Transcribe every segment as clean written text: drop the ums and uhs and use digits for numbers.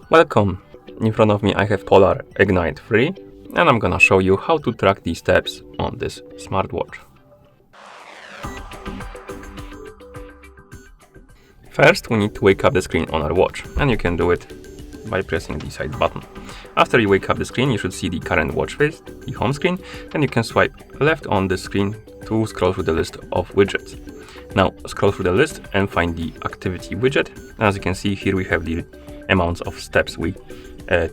Welcome! In front of me I have POLAR Ingite 3 and I'm gonna show you how to track the steps on this smartwatch. First we need to wake up the screen on our watch, and you can do it by pressing the side button. After you wake up the screen, you should see the current watch face, the home screen, and you can swipe left on the screen to scroll through the list of widgets. Now scroll through the list and find the activity widget. As you can see here, we have the amounts of steps we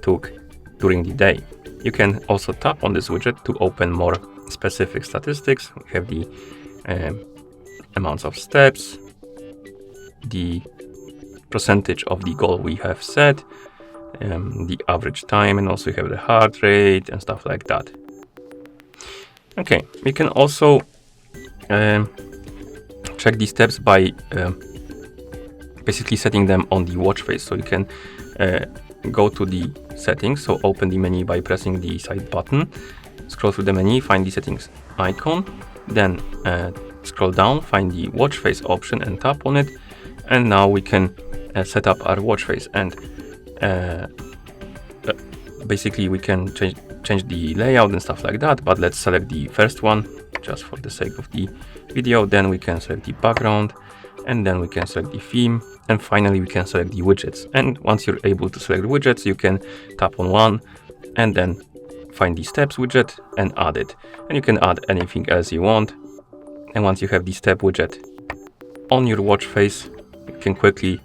took during the day. You can also tap on this widget to open more specific statistics. We have the amounts of steps, the percentage of the goal we have set, the average time, and also you have the heart rate and stuff like that. Okay, we can also check the steps by basically setting them on the watch face. So you can go to the settings, so open the menu by pressing the side button, scroll through the menu, find the settings icon, then scroll down, find the watch face option and tap on it, and now we can set up our watch face, and basically we can change the layout and stuff like that. But let's select the first one just for the sake of the video. Then we can select the background, and then we can select the theme, and finally we can select the widgets. And once you're able to select the widgets, you can tap on one and then find the steps widget and add it, and you can add anything else you want. And once you have the step widget on your watch face, you can quickly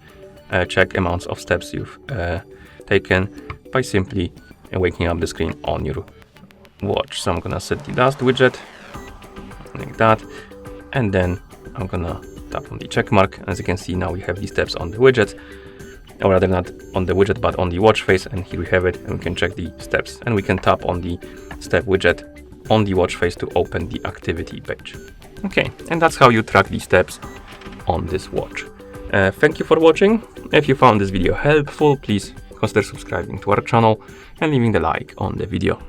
check amounts of steps you've taken by simply waking up the screen on your watch. So I'm gonna set the last widget like that, and then I'm gonna tap on the check mark. As you can see, now we have the steps on the widget, or rather not on the widget but on the watch face, and here we have it, and we can check the steps, and we can tap on the step widget on the watch face to open the activity page. Okay, and that's how you track the steps on this watch. Thank you for watching. If you found this video helpful, please consider subscribing to our channel and leaving the like on the video.